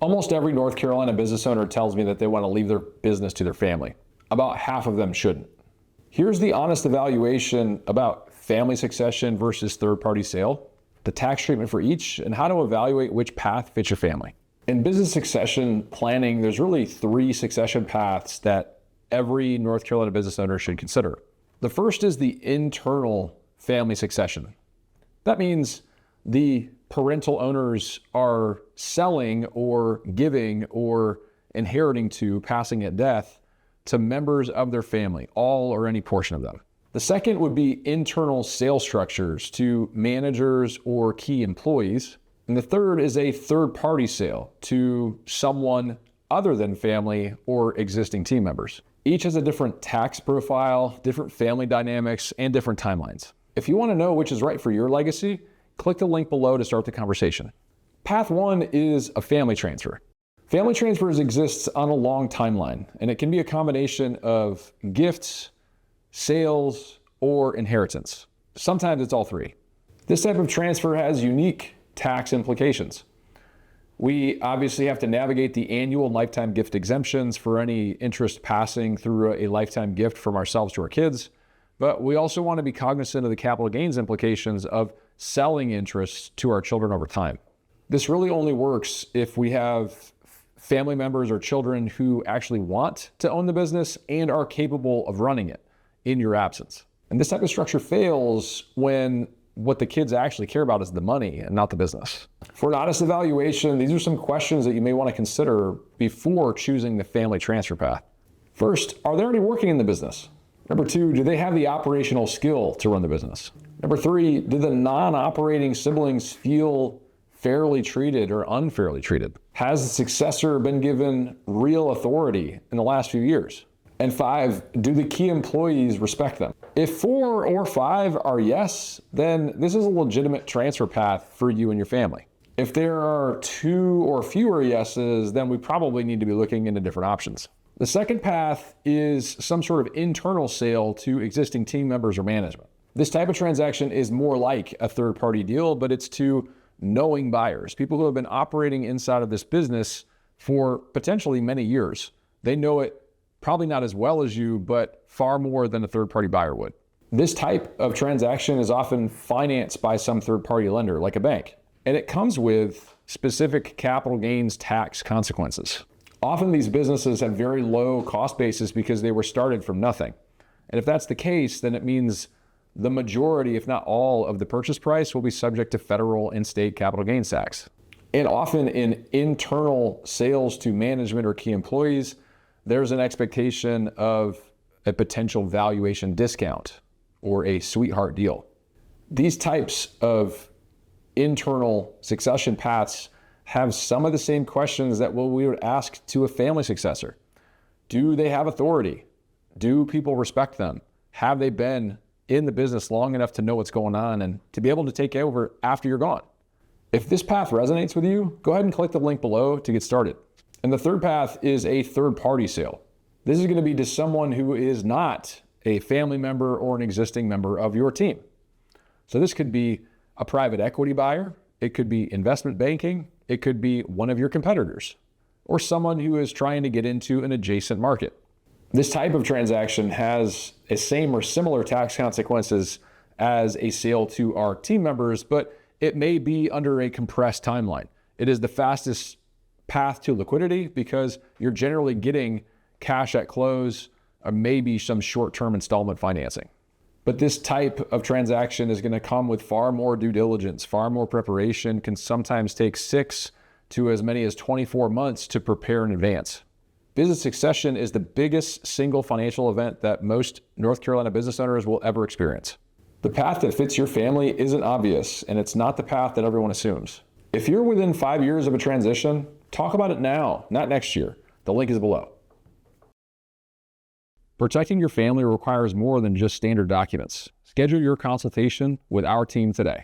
Almost every North Carolina business owner tells me that they want to leave their business to their family. About half of them shouldn't. Here's the honest evaluation about family succession versus third-party sale, the tax treatment for each, and how to evaluate which path fits your family. In business succession planning, there's really 3 succession paths that every North Carolina business owner should consider. The first is the internal family succession. That means the parental owners are selling or giving or inheriting to, passing at death, to members of their family, all or any portion of them. The second would be internal sales structures to managers or key employees. And the third is a third-party sale to someone other than family or existing team members. Each has a different tax profile, different family dynamics, and different timelines. If you want to know which is right for your legacy, click the link below to start the conversation. Path 1 is a family transfer. Family transfers exists on a long timeline, and it can be a combination of gifts, sales, or inheritance. Sometimes it's all 3. This type of transfer has unique tax implications. We obviously have to navigate the annual and lifetime gift exemptions for any interest passing through a lifetime gift from ourselves to our kids, but we also want to be cognizant of the capital gains implications of selling interests to our children over time. This really only works if we have family members or children who actually want to own the business and are capable of running it in your absence. And this type of structure fails when what the kids actually care about is the money and not the business. For an honest evaluation, these are some questions that you may want to consider before choosing the family transfer path. First, are they already working in the business? Number 2, do they have the operational skill to run the business? Number 3, do the non-operating siblings feel fairly treated or unfairly treated? Has the successor been given real authority in the last few years? And 5, do the key employees respect them? If 4 or 5 are yes, then this is a legitimate transfer path for you and your family. If there are 2 or fewer yeses, then we probably need to be looking into different options. The second path is some sort of internal sale to existing team members or management. This type of transaction is more like a third-party deal, but it's to knowing buyers, people who have been operating inside of this business for potentially many years. They know it probably not as well as you, but far more than a third-party buyer would. This type of transaction is often financed by some third-party lender, like a bank, and it comes with specific capital gains tax consequences. Often these businesses have very low cost bases because they were started from nothing. And if that's the case, then it means the majority, if not all, of the purchase price will be subject to federal and state capital gains tax. And often in internal sales to management or key employees, there's an expectation of a potential valuation discount or a sweetheart deal. These types of internal succession paths have some of the same questions that we would ask to a family successor. Do they have authority? Do people respect them? Have they been in the business long enough to know what's going on and to be able to take over after you're gone? If this path resonates with you, go ahead and click the link below to get started. And the third path is a third-party sale. This is going to be to someone who is not a family member or an existing member of your team. So this could be a private equity buyer, it could be investment banking, it could be one of your competitors, or someone who is trying to get into an adjacent market. This type of transaction has a same or similar tax consequences as a sale to our team members, but it may be under a compressed timeline. It is the fastest path to liquidity because you're generally getting cash at close or maybe some short-term installment financing. But this type of transaction is going to come with far more due diligence, far more preparation, can sometimes take 6 to as many as 24 months to prepare in advance. Business succession is the biggest single financial event that most North Carolina business owners will ever experience. The path that fits your family isn't obvious, and it's not the path that everyone assumes. If you're within 5 years of a transition, talk about it now, not next year. The link is below. Protecting your family requires more than just standard documents. Schedule your consultation with our team today.